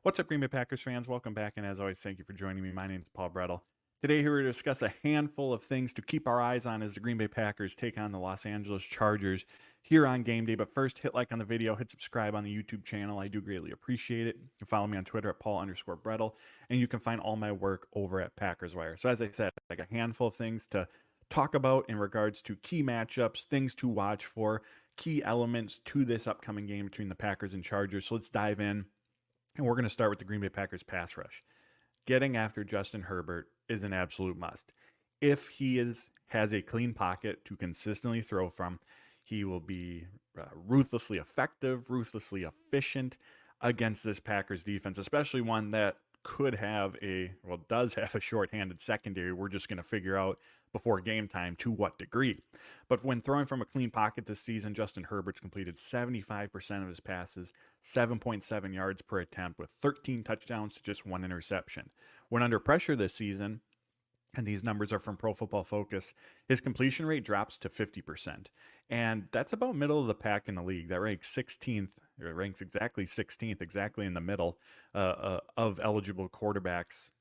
What's up, Green Bay Packers fans? Welcome back, and as always, thank you for joining me. My name is Paul Brettel. Today, here we're to discuss a handful of things to keep our eyes on as the Green Bay Packers take on the Los Angeles Chargers here on game day. But first, hit like on the video, hit subscribe on the YouTube channel. I do greatly appreciate it. You can follow me on Twitter at Paul_Brettel, and you can find all my work over at Packers Wire. So, as I said, like a handful of things to talk about in regards to key matchups, things to watch for, key elements to this upcoming game between the Packers and Chargers. So let's dive in. And we're going to start with the Green Bay Packers pass rush. Getting after Justin Herbert is an absolute must. If he has a clean pocket to consistently throw from, he will be ruthlessly effective, ruthlessly efficient against this Packers defense, especially one that does have a shorthanded secondary. We're just going to figure out before game time to what degree. But when throwing from a clean pocket this season, Justin Herbert's completed 75% of his passes, 7.7 yards per attempt, with 13 touchdowns to just one interception. When under pressure this season, and these numbers are from Pro Football Focus, his completion rate drops to 50%. And that's about middle of the pack in the league. That ranks 16th, or ranks exactly 16th, exactly in the middle of eligible quarterbacks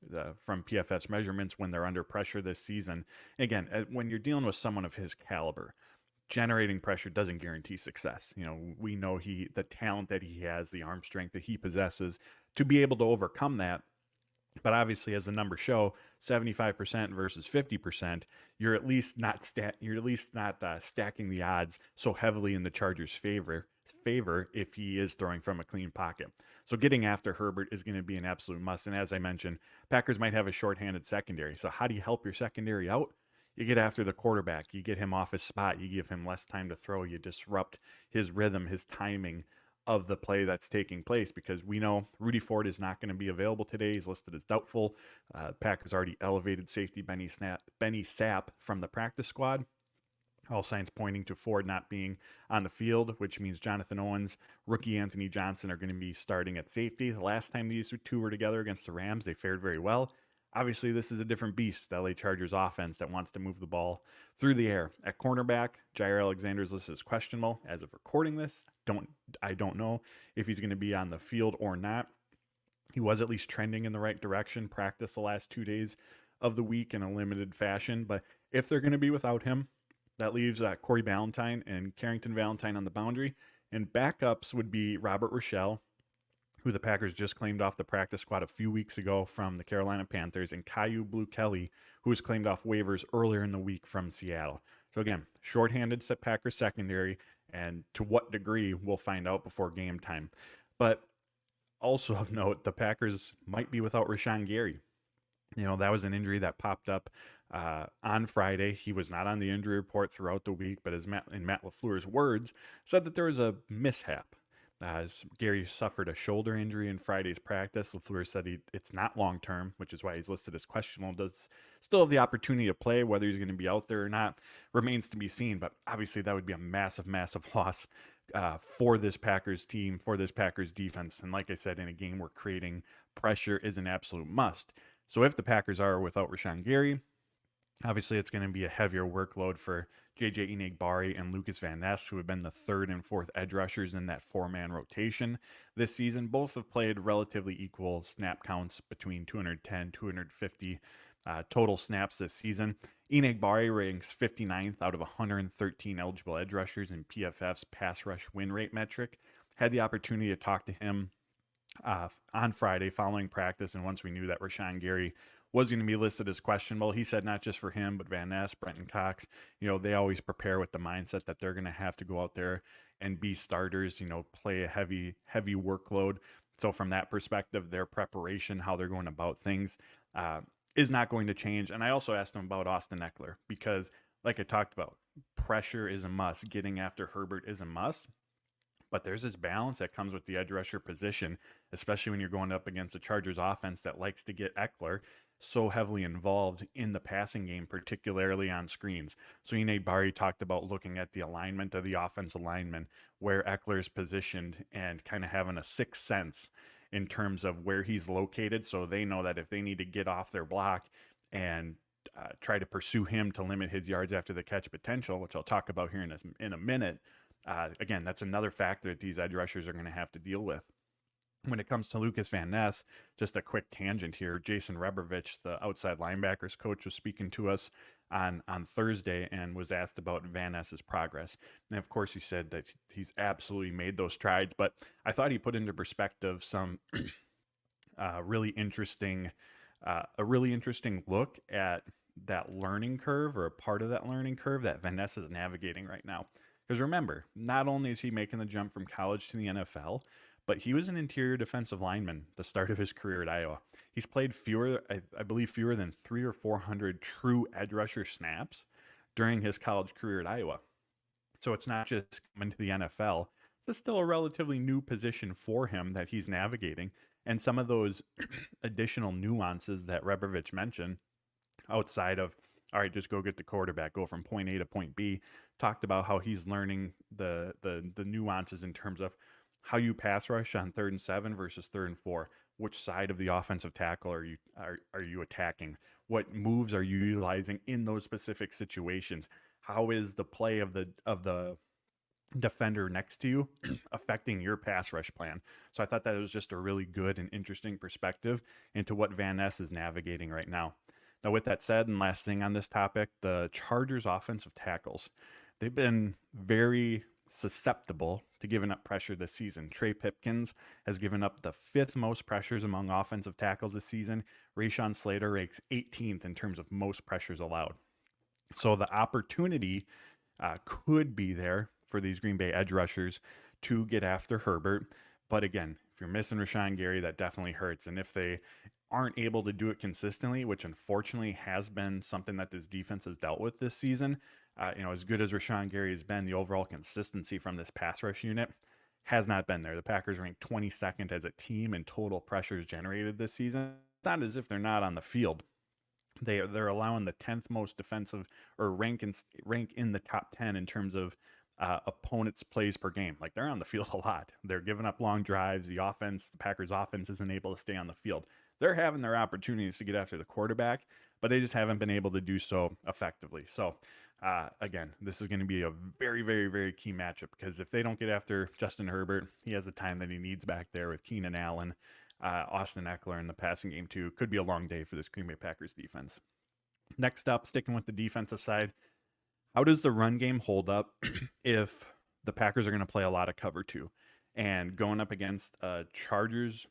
from PFS measurements when they're under pressure this season. Again, when you're dealing with someone of his caliber, generating pressure doesn't guarantee success. We know the talent that he has, the arm strength that he possesses to be able to overcome that. But obviously, as the numbers show, 75% versus 50%, you're at least not stacking the odds so heavily in the Chargers' favor if he is throwing from a clean pocket. So getting after Herbert is going to be an absolute must. And as I mentioned, Packers might have a shorthanded secondary. So how do you help your secondary out? You get after the quarterback. You get him off his spot. You give him less time to throw. You disrupt his rhythm, his timing of the play that's taking place, because we know Rudy Ford is not going to be available today. He's listed as doubtful. Packers already elevated safety Benny Sapp from the practice squad. All signs pointing to Ford not being on the field, which means Jonathan Owens, rookie Anthony Johnson are going to be starting at safety. The last time these two were together against the Rams, they fared very well. Obviously, this is a different beast, the LA Chargers offense that wants to move the ball through the air. At cornerback, Jair Alexander is listed as questionable as of recording this. I don't know if he's going to be on the field or not. He was at least trending in the right direction, practice the last 2 days of the week in a limited fashion. But if they're going to be without him, that leaves Corey Ballantyne and Carrington Valentine on the boundary. And backups would be Robert Rochelle, who the Packers just claimed off the practice squad a few weeks ago from the Carolina Panthers, and Caillou Blue Kelly, who was claimed off waivers earlier in the week from Seattle. So again, shorthanded Packers secondary, and to what degree we'll find out before game time. But also of note, the Packers might be without Rashawn Gary. That was an injury that popped up on Friday. He was not on the injury report throughout the week, but in Matt LaFleur's words, said that there was a mishap. As Gary suffered a shoulder injury in Friday's practice. LaFleur said it's not long-term, which is why he's listed as questionable. Does still have the opportunity to play. Whether he's going to be out there or not remains to be seen. But obviously that would be a massive, massive loss for this Packers team, for this Packers defense. And like I said, in a game where creating pressure is an absolute must. So if the Packers are without Rashawn Gary, obviously, it's going to be a heavier workload for J.J. Enagbare and Lucas Van Ness, who have been the third and fourth edge rushers in that four-man rotation this season. Both have played relatively equal snap counts between 210, 250 total snaps this season. Enagbare ranks 59th out of 113 eligible edge rushers in PFF's pass rush win rate metric. Had the opportunity to talk to him on Friday following practice, and once we knew that Rashawn Gary was going to be listed as questionable, he said not just for him, but Van Ness, Brenton Cox, they always prepare with the mindset that they're going to have to go out there and be starters, play a heavy workload. So from that perspective, their preparation, how they're going about things, is not going to change. And I also asked him about Austin Ekeler because, like I talked about, pressure is a must. Getting after Herbert is a must. But there's this balance that comes with the edge rusher position, especially when you're going up against a Chargers offense that likes to get Ekeler so heavily involved in the passing game, particularly on screens. So Enagbare talked about looking at the alignment of the offensive lineman, where Ekeler is positioned, and kind of having a sixth sense in terms of where he's located, so they know that if they need to get off their block and try to pursue him to limit his yards after the catch potential, which I'll talk about here in a minute. Again, that's another factor that these edge rushers are going to have to deal with. When it comes to Lucas Van Ness, just a quick tangent here. Jason Rebrovich, the outside linebackers coach, was speaking to us on Thursday and was asked about Van Ness's progress. And of course, he said that he's absolutely made those strides. But I thought he put into perspective some really interesting, a really interesting look at that learning curve, or a part of that learning curve that Van Ness is navigating right now. Because remember, not only is he making the jump from college to the NFL, but he was an interior defensive lineman the start of his career at Iowa. He's played fewer, I believe, fewer than 300 or 400 true edge rusher snaps during his college career at Iowa. So it's not just coming to the NFL. It's still a relatively new position for him that he's navigating. And some of those additional nuances that Rebrovich mentioned, outside of, all right, just go get the quarterback, go from point A to point B, talked about how he's learning the nuances in terms of how you pass rush on 3rd and 7 versus 3rd and 4. Which side of the offensive tackle are you attacking? What moves are you utilizing in those specific situations? How is the play of the defender next to you affecting your pass rush plan? So I thought that was just a really good and interesting perspective into what Van Ness is navigating right now. Now, with that said, and last thing on this topic, the Chargers offensive tackles, they've been very susceptible to giving up pressure this season. Trey Pipkins has given up the 5th most pressures among offensive tackles this season. Rashawn Slater ranks 18th in terms of most pressures allowed. So the opportunity could be there for these Green Bay edge rushers to get after Herbert. But again, if you're missing Rashawn Gary, that definitely hurts. And if they aren't able to do it consistently, which unfortunately has been something that this defense has dealt with this season, as good as Rashawn Gary has been, the overall consistency from this pass rush unit has not been there. The Packers ranked 22nd as a team in total pressures generated this season. It's not as if they're not on the field. They're allowing the 10th most defensive, or rank in the top 10 in terms of opponents' plays per game. Like, they're on the field a lot. They're giving up long drives. The Packers offense isn't able to stay on the field. They're having their opportunities to get after the quarterback, but they just haven't been able to do so effectively. So again, this is going to be a very, very, very key matchup, because if they don't get after Justin Herbert, he has the time that he needs back there with Keenan Allen, Austin Ekeler in the passing game too. Could be a long day for this Green Bay Packers defense. Next up, sticking with the defensive side, how does the run game hold up if the Packers are going to play a lot of cover 2 and going up against Chargers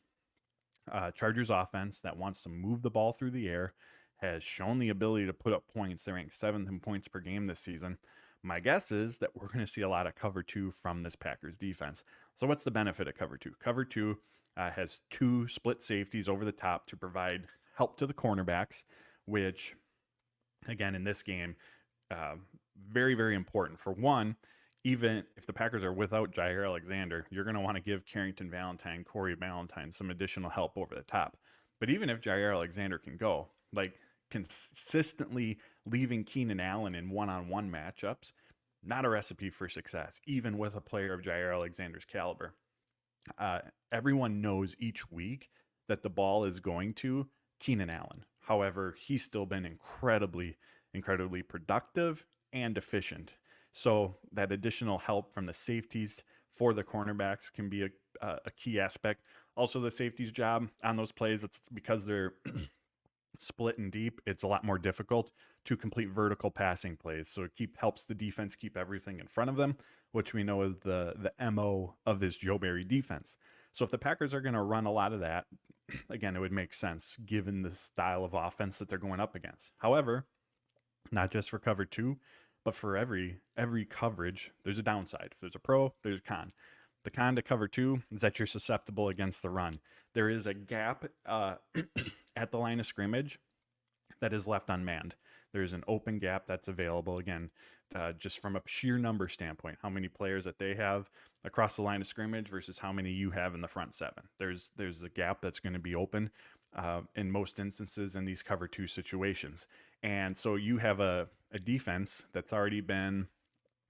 offense that wants to move the ball through the air, has shown the ability to put up points. They rank 7th in points per game this season. My guess is that we're going to see a lot of cover 2 from this Packers defense. So what's the benefit of cover 2? Cover 2 has 2 split safeties over the top to provide help to the cornerbacks, which, again, in this game, very, very important. For one, even if the Packers are without Jair Alexander, you're going to want to give Carrington Valentine, Corey Valentine some additional help over the top. But even if Jair Alexander can go, like, consistently leaving Keenan Allen in one-on-one matchups, not a recipe for success, even with a player of Jair Alexander's caliber. Everyone knows each week that the ball is going to Keenan Allen. However, he's still been incredibly productive and efficient. So that additional help from the safeties for the cornerbacks can be a key aspect. Also, the safeties' job on those plays, it's because they're split and deep, it's a lot more difficult to complete vertical passing plays. So it helps the defense keep everything in front of them, which we know is the MO of this Joe Barry defense. So if the Packers are going to run a lot of that, again, it would make sense given the style of offense that they're going up against. However, not just for cover 2, but for every coverage, there's a downside. If there's a pro, there's a con. The con to cover 2 is that you're susceptible against the run. There is a gap at the line of scrimmage that is left unmanned. There's an open gap that's available, again, just from a sheer number standpoint, how many players that they have across the line of scrimmage versus how many you have in the front 7. There's a gap that's going to be open in most instances in these cover 2 situations. And so you have a defense that's already been,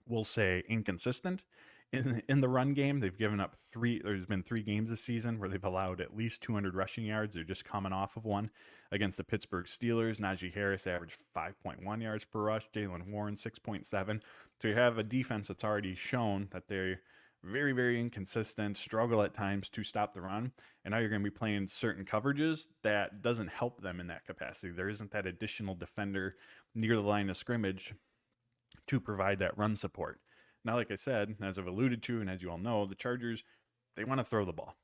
we'll say, inconsistent in the run game. They've given up there's been 3 games this season where they've allowed at least 200 rushing yards. They're just coming off of one against the Pittsburgh Steelers. Najee Harris averaged 5.1 yards per rush. Jaylen Warren, 6.7. So you have a defense that's already shown that they're very, very inconsistent, struggle at times to stop the run. And now you're going to be playing certain coverages that doesn't help them in that capacity. There isn't that additional defender near the line of scrimmage to provide that run support. Now, like I said, as I've alluded to, and as you all know, the Chargers, they want to throw the ball.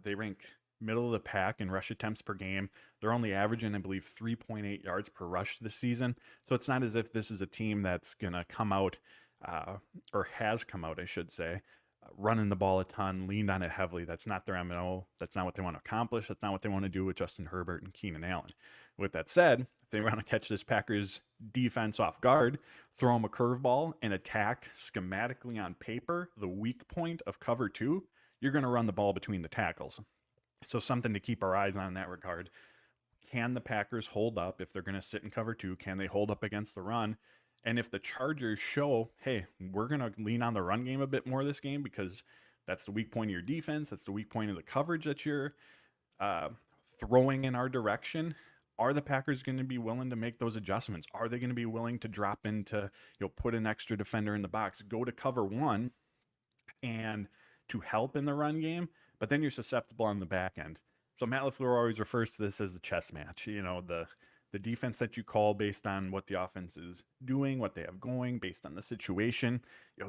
They rank middle of the pack in rush attempts per game. They're only averaging, I believe, 3.8 yards per rush this season. So it's not as if this is a team that's going to come out, or has come out, I should say, running the ball a ton, leaned on it heavily. That's not their MO. That's not what they want to accomplish. That's not what they want to do with Justin Herbert and Keenan Allen. With that said, if they want to catch this Packers defense off guard, throw them a curveball and attack schematically on paper the weak point of cover two, you're going to run the ball between the tackles. So something to keep our eyes on in that regard. Can the Packers hold up if they're going to sit in cover two? Can they hold up against the run? And if the Chargers show, hey, we're going to lean on the run game a bit more this game because that's the weak point of your defense, that's the weak point of the coverage that you're throwing in our direction, are the Packers going to be willing to make those adjustments? Are they going to be willing to drop into, put an extra defender in the box, go to cover one, and to help in the run game? But then you're susceptible on the back end. So Matt LaFleur always refers to this as a chess match. The defense that you call based on what the offense is doing, what they have going, based on the situation.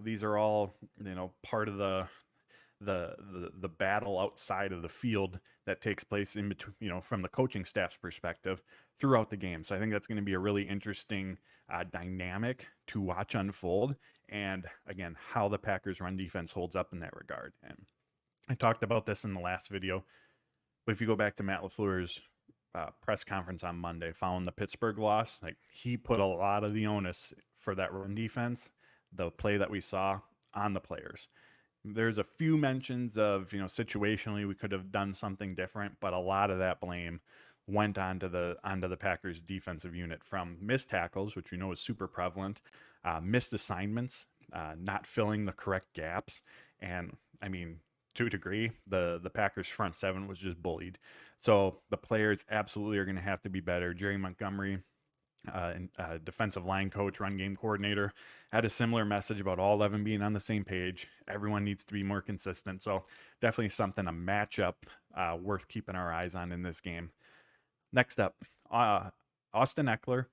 These are all, part of the battle outside of the field that takes place in between, from the coaching staff's perspective throughout the game. So I think that's going to be a really interesting dynamic to watch unfold. And again, how the Packers run defense holds up in that regard. And I talked about this in the last video, but if you go back to Matt LaFleur's press conference on Monday following the Pittsburgh loss, like, he put a lot of the onus for that run defense, the play that we saw, on the players. There's a few mentions of, situationally we could have done something different, but a lot of that blame went onto the Packers defensive unit, from missed tackles, which we know is super prevalent, missed assignments, not filling the correct gaps. And I mean, to a degree, the Packers front seven was just bullied. So the players absolutely are going to have to be better. Jerry Montgomery, defensive line coach, run game coordinator, had a similar message about all 11 being on the same page. Everyone needs to be more consistent. So definitely something, a matchup worth keeping our eyes on in this game. Next up, Austin Ekeler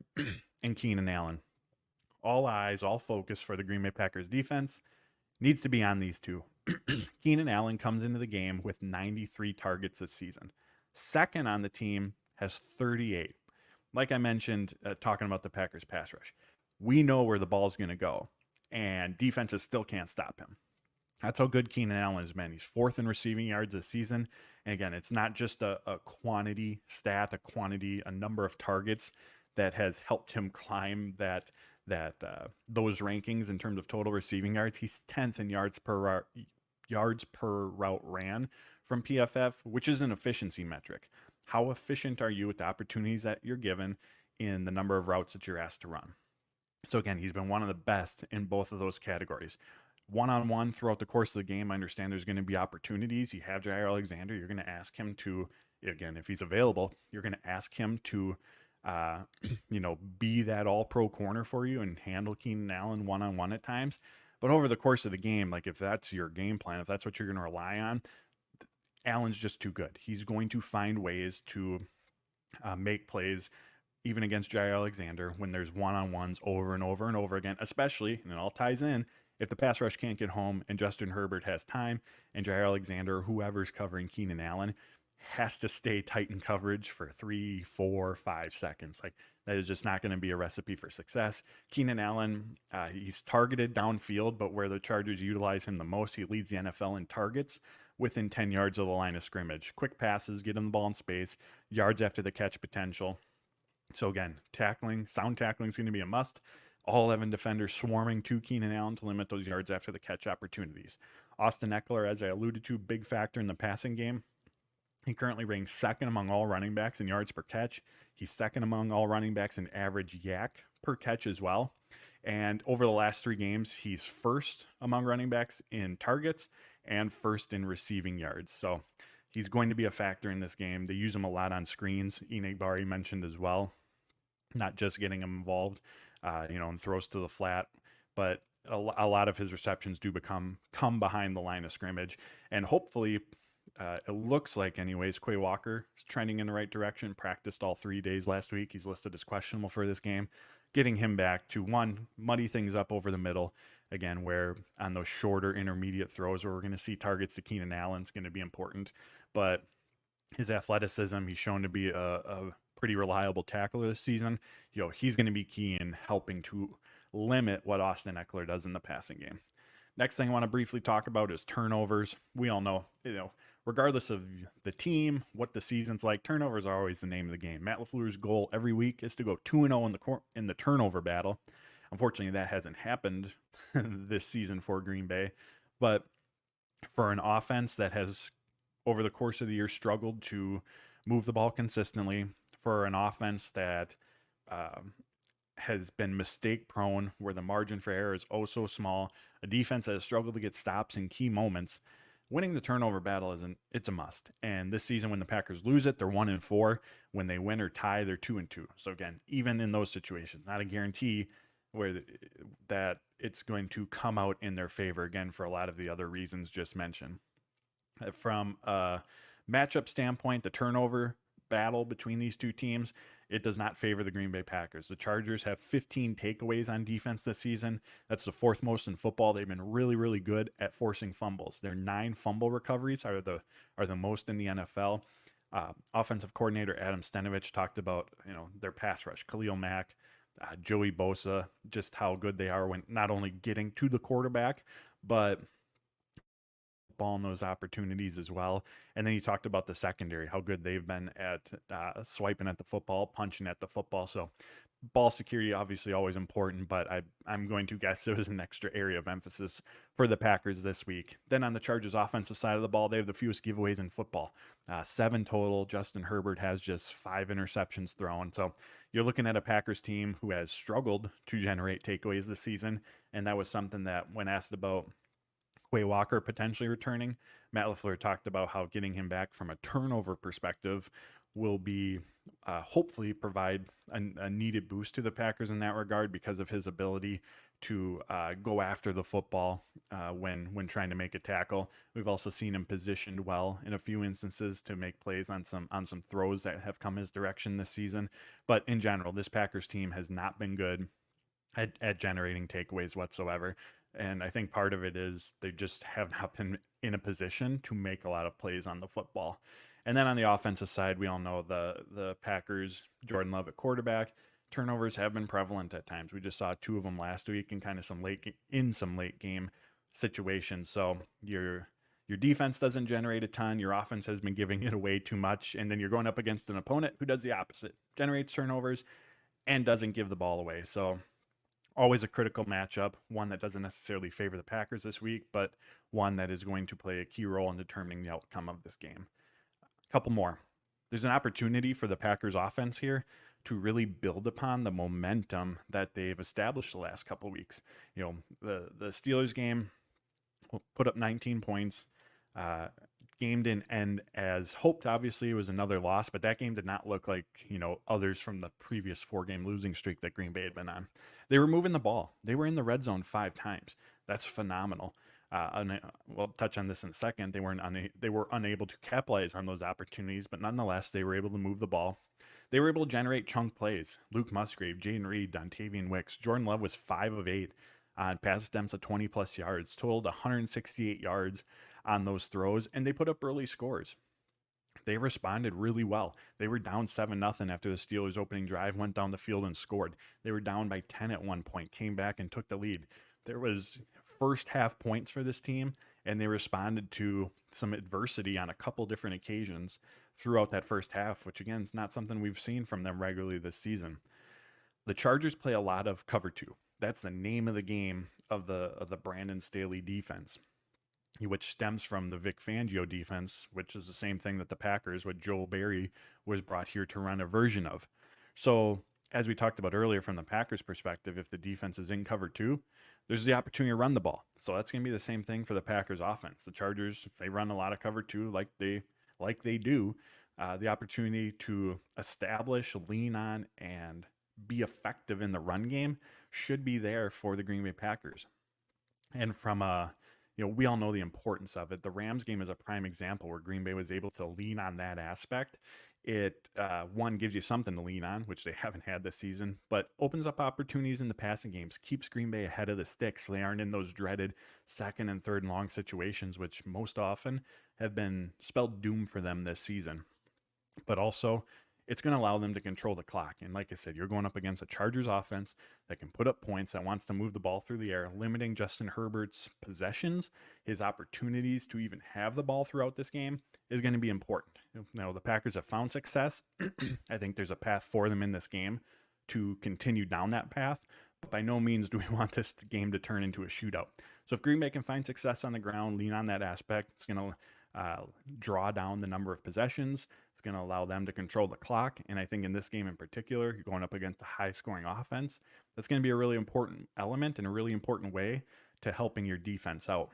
and Keenan Allen. All eyes, all focus for the Green Bay Packers defense needs to be on these two. Keenan Allen comes into the game with 93 targets this season. Second on the team has 38. Like I mentioned, talking about the Packers pass rush, we know where the ball's going to go, and defenses still can't stop him. That's how good Keenan Allen has been. He's fourth in receiving yards this season. And again, it's not just a quantity stat, a number of targets that has helped him climb those rankings in terms of total receiving yards. He's 10th in yards per route ran from PFF, which is an efficiency metric. How efficient are you with the opportunities that you're given in the number of routes that you're asked to run? So again, he's been one of the best in both of those categories. One-on-one throughout the course of the game, I understand there's going to be opportunities. You have Jair Alexander. You're going to ask him to, again, if he's available, you're going to ask him to be that all-pro corner for you and handle Keenan Allen one-on-one at times. But over the course of the game, like, if that's your game plan, if that's what you're going to rely on, Allen's just too good. He's going to find ways to make plays, even against Jair Alexander, when there's one-on-ones over and over and over again, especially, and it all ties in, if the pass rush can't get home and Justin Herbert has time and Jair Alexander, whoever's covering Keenan Allen, has to stay tight in coverage for 3, 4, 5 seconds. Like, that is just not going to be a recipe for success. Keenan Allen, he's targeted downfield, but where the Chargers utilize him the most, he leads the NFL in targets within 10 yards of the line of scrimmage. Quick passes, get him the ball in space, yards after the catch potential. So again, sound tackling is going to be a must. All 11 defenders swarming to Keenan Allen to limit those yards after the catch opportunities. Austin Ekeler, as I alluded to, big factor in the passing game. He currently ranks second among all running backs in yards per catch. He's second among all running backs in average yak per catch as well. And over the last 3 games, he's first among running backs in targets and first in receiving yards. So he's going to be a factor in this game. They use him a lot on screens. Ekeler mentioned as well, not just getting him involved, in throws to the flat, but a lot of his receptions do come behind the line of scrimmage, and hopefully, it looks like anyways, Quay Walker is trending in the right direction. Practiced all 3 days last week. He's listed as questionable for this game. Getting him back to one, muddy things up over the middle again, where on those shorter intermediate throws where we're going to see targets to Keenan Allen is going to be important, but his athleticism, he's shown to be a pretty reliable tackler this season. He's going to be key in helping to limit what Austin Ekeler does in the passing game. Next thing I want to briefly talk about is turnovers. We all know, regardless of the team, what the season's like, turnovers are always the name of the game. Matt LaFleur's goal every week is to go 2-0 in the turnover battle. Unfortunately, that hasn't happened this season for Green Bay. But for an offense that has, over the course of the year, struggled to move the ball consistently, for an offense that has been mistake prone, where the margin for error is oh so small, a defense that has struggled to get stops in key moments, winning the turnover battle it's a must. And this season, when the Packers lose it, they're 1-4. When they win or tie, they're 2-2. So again, even in those situations, not a guarantee that it's going to come out in their favor, again, for a lot of the other reasons just mentioned. From a matchup standpoint, the turnover battle between these two teams, it does not favor the Green Bay Packers. The Chargers have 15 takeaways on defense this season. That's the fourth most in football. They've been really, really good at forcing fumbles. Their 9 fumble recoveries are the most in the NFL. Offensive coordinator Adam Stenovich talked about their pass rush, Khalil Mack, Joey Bosa, just how good they are when not only getting to the quarterback, but ball in those opportunities as well. And then you talked about the secondary, how good they've been at swiping at the football, punching at the football. So ball security, obviously always important, but I'm going to guess it was an extra area of emphasis for the Packers this week. Then on the Chargers offensive side of the ball, they have the fewest giveaways in football, 7 total. Justin Herbert has just 5 interceptions thrown. So you're looking at a Packers team who has struggled to generate takeaways this season. And that was something that, when asked about Quay Walker potentially returning, Matt LaFleur talked about how getting him back from a turnover perspective will be hopefully provide a needed boost to the Packers in that regard, because of his ability to go after the football when trying to make a tackle. We've also seen him positioned well in a few instances to make plays on some throws that have come his direction this season. But in general, this Packers team has not been good at generating takeaways whatsoever. And I think part of it is they just have not been in a position to make a lot of plays on the football. And then on the offensive side, we all know the Packers, Jordan Love at quarterback, turnovers have been prevalent at times. We just saw 2 of them last week in kind of some late game situations. So your defense doesn't generate a ton. Your offense has been giving it away too much. And then you're going up against an opponent who does the opposite, generates turnovers and doesn't give the ball away. So always a critical matchup, one that doesn't necessarily favor the Packers this week, but one that is going to play a key role in determining the outcome of this game. A couple more. There's an opportunity for the Packers offense here to really build upon the momentum that they've established the last couple weeks. The Steelers game put up 19 points. Game didn't end as hoped. Obviously, it was another loss, but that game did not look like others from the previous 4-game losing streak that Green Bay had been on. They were moving the ball. They were in the red zone 5 times. That's phenomenal. We'll touch on this in a second. They were unable to capitalize on those opportunities, but nonetheless, they were able to move the ball. They were able to generate chunk plays. Luke Musgrave, Jaden Reed, Dontavian Wicks, Jordan Love was 5 of 8 on pass attempts of 20+ yards, totaled 168 yards on those throws, and they put up early scores. They responded really well. They were down 7-0 after the Steelers' opening drive, went down the field and scored. They were down by 10 at one point, came back and took the lead. There was first half points for this team, and they responded to some adversity on a couple different occasions throughout that first half, which again is not something we've seen from them regularly this season. The Chargers play a lot of cover 2. That's the name of the game of the Brandon Staley defense, which stems from the Vic Fangio defense, which is the same thing that the Packers, with Joel Barry, was brought here to run a version of. So as we talked about earlier, from the Packers' perspective, if the defense is in cover 2, there's the opportunity to run the ball. So that's going to be the same thing for the Packers offense. The Chargers, if they run a lot of cover 2 like they do, the opportunity to establish, lean on, and be effective in the run game should be there for the Green Bay Packers. And from we all know the importance of it. The Rams game is a prime example where Green Bay was able to lean on that aspect. It one gives you something to lean on, which they haven't had this season, but opens up opportunities in the passing games, keeps Green Bay ahead of the sticks. So they aren't in those dreaded second and third and long situations, which most often have been spelled doom for them this season. But also, it's going to allow them to control the clock. And like I said, you're going up against a Chargers offense that can put up points, that wants to move the ball through the air, limiting Justin Herbert's possessions, his opportunities to even have the ball throughout this game is going to be important. Now, the Packers have found success. I think there's a path for them in this game to continue down that path. But by no means do we want this game to turn into a shootout. So if Green Bay can find success on the ground, lean on that aspect, it's going to draw down the number of possessions. It's going to allow them to control the clock. And I think in this game in particular, you're going up against a high scoring offense. That's going to be a really important element and a really important way to helping your defense out.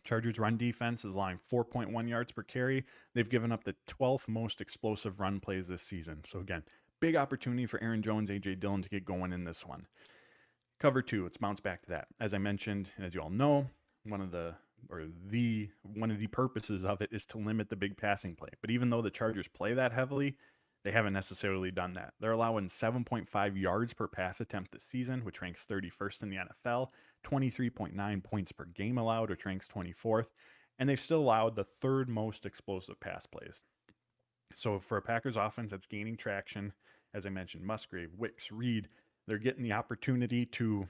Chargers run defense is allowing 4.1 yards per carry. They've given up the 12th most explosive run plays this season. So again, big opportunity for Aaron Jones, AJ Dillon to get going in this one. Cover two, let's bounce back to that. As I mentioned, and as you all know, one of the purposes of it is to limit the big passing play. But even though the Chargers play that heavily, they haven't necessarily done that. They're allowing 7.5 yards per pass attempt this season, which ranks 31st in the NFL, 23.9 points per game allowed, which ranks 24th, and they've still allowed the third most explosive pass plays. So for a Packers offense that's gaining traction, as I mentioned, Musgrave, Wicks, Reed, they're getting the opportunity to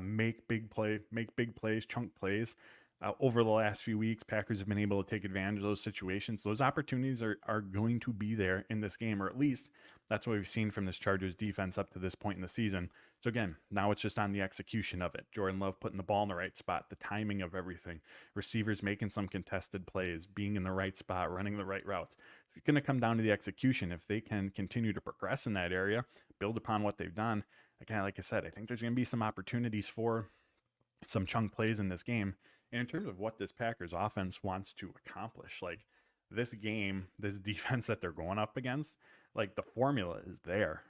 make big plays, chunk plays. Over the last few weeks, Packers have been able to take advantage of those situations. Those opportunities are going to be there in this game, or at least that's what we've seen from this Chargers defense up to this point in the season. So again, now it's just on the execution of it. Jordan Love putting the ball in the right spot, the timing of everything, receivers making some contested plays, being in the right spot, running the right routes. It's going to come down to the execution. If they can continue to progress in that area, build upon what they've done, again, like I said, I think there's going to be some opportunities for some chunk plays in this game. And in terms of what this Packers offense wants to accomplish, like this game, this defense that they're going up against, like the formula is there.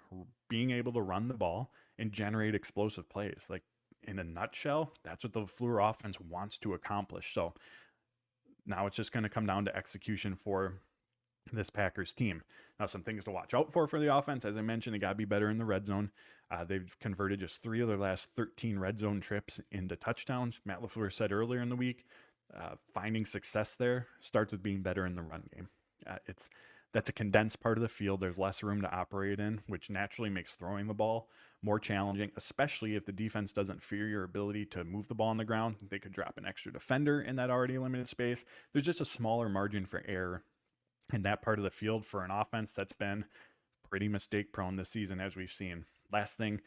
Being able to run the ball and generate explosive plays. Like in a nutshell, that's what the Fleur offense wants to accomplish. So now it's just going to come down to execution for this Packers team. Now, some things to watch out for the offense. As I mentioned, they got to be better in the red zone. They've converted just 3 of their last 13 red zone trips into touchdowns. Matt LaFleur said earlier in the week, finding success there starts with being better in the run game. That's a condensed part of the field. There's less room to operate in, which naturally makes throwing the ball more challenging, especially if the defense doesn't fear your ability to move the ball on the ground. They could drop an extra defender in that already limited space. There's just a smaller margin for error in that part of the field for an offense that's been pretty mistake prone this season, as we've seen. Last thing,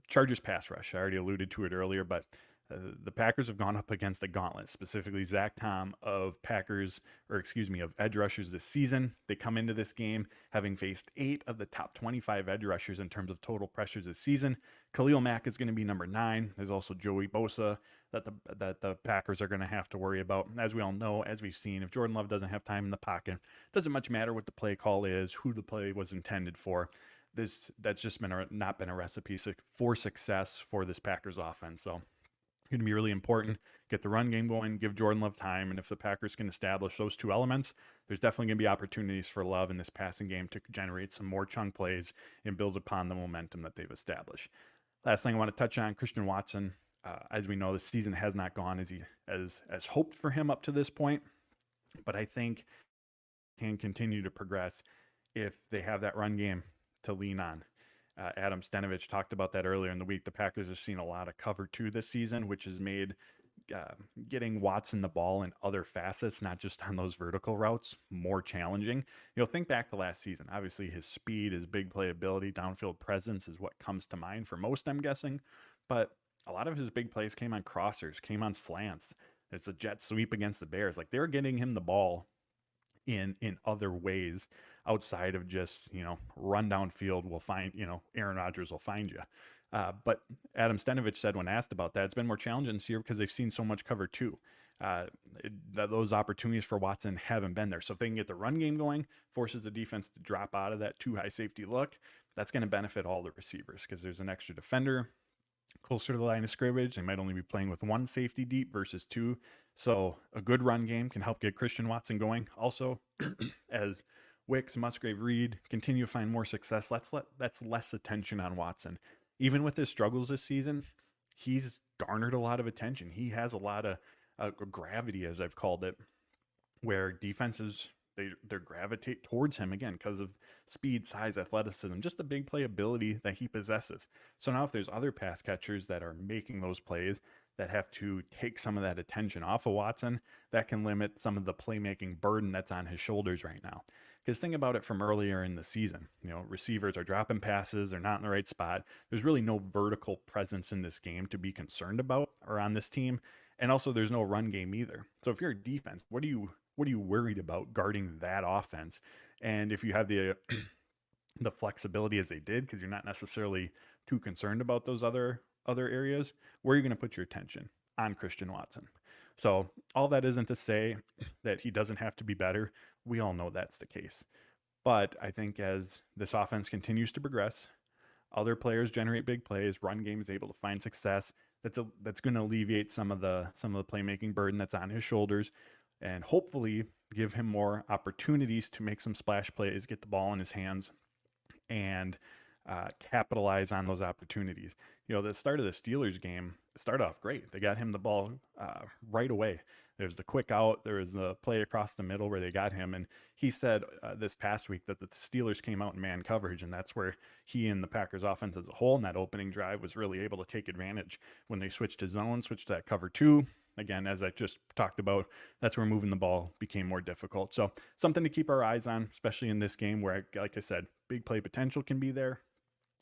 Chargers pass rush. I already alluded to it earlier, but the Packers have gone up against a gauntlet, specifically Zach Tom of edge rushers this season. They come into this game having faced 8 of the top 25 edge rushers in terms of total pressures this season. Khalil Mack is going to be number 9. There's also Joey Bosa that the Packers are going to have to worry about. As we all know, as we've seen, if Jordan Love doesn't have time in the pocket, it doesn't much matter what the play call is, who the play was intended for. That's just not been a recipe for success for this Packers offense. So going to be really important. Get the run game going, give Jordan Love time, and if the Packers can establish those 2 elements, there's definitely going to be opportunities for Love in this passing game to generate some more chunk plays and build upon the momentum that they've established. Last thing I want to touch on, Christian Watson. As we know, the season has not gone as hoped for him up to this point, but I think can continue to progress if they have that run game to lean on. Adam Stenavich talked about that earlier in the week. The Packers have seen a lot of cover 2 this season, which has made getting Watson the ball in other facets, not just on those vertical routes, more challenging. Think back to last season. Obviously, his speed, his big playability, downfield presence is what comes to mind for most, I'm guessing. But a lot of his big plays came on crossers, came on slants. There's a jet sweep against the Bears. Like, they were getting him the ball in other ways outside of just, run downfield. We'll find, Aaron Rodgers will find you. But Adam Stenavich said when asked about that, it's been more challenging this year because they've seen so much cover 2. Those opportunities for Watson haven't been there. So if they can get the run game going, forces the defense to drop out of that too high safety look, that's going to benefit all the receivers because there's an extra defender. closer to the line of scrimmage. They might only be playing with one safety deep versus two. So a good run game can help get Christian Watson going. Also, as Wicks, Musgrave, Reed continue to find more success, that's less attention on Watson. Even with his struggles this season, he's garnered a lot of attention. He has a lot of gravity, as I've called it, where defenses they gravitate towards him again because of speed, size, athleticism, just the big playability that he possesses. So now if there's other pass catchers that are making those plays that have to take some of that attention off of Watson, that can limit some of the playmaking burden that's on his shoulders right now. Because think about it from earlier in the season. Receivers are dropping passes, they're not in the right spot. There's really no vertical presence in this game to be concerned about or on this team. And also there's no run game either. So if you're a defense, what are you worried about guarding that offense? And if you have the the flexibility as they did, because you're not necessarily too concerned about those other areas, where are you going to put your attention? On Christian Watson. So all that isn't to say that he doesn't have to be better. We all know that's the case. But I think as this offense continues to progress, other players generate big plays, run game is able to find success. That's going to alleviate some of the playmaking burden that's on his shoulders, and hopefully give him more opportunities to make some splash plays, get the ball in his hands, and capitalize on those opportunities. The start of the Steelers game started off great. They got him the ball right away. There's the quick out. There was the play across the middle where they got him. And he said this past week that the Steelers came out in man coverage, and that's where he and the Packers offense as a whole in that opening drive was really able to take advantage. When they switched to zone, switched to that cover two, again, as I just talked about, that's where moving the ball became more difficult. So something to keep our eyes on, especially in this game where, like I said, big play potential can be there.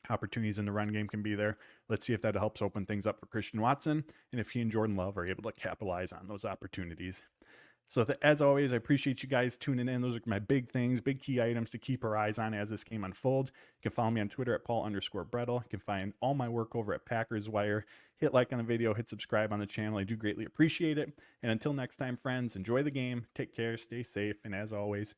Opportunities in the run game can be there. Let's see if that helps open things up for Christian Watson, and if he and Jordan Love are able to capitalize on those opportunities. So as always, I appreciate you guys tuning in. Those are my big things, big key items to keep our eyes on as this game unfolds. You can follow me on Twitter at Paul_Brettel. You can find all my work over at Packers Wire. Hit like on the video, hit subscribe on the channel. I do greatly appreciate it. And until next time, friends, enjoy the game, take care, stay safe, and as always,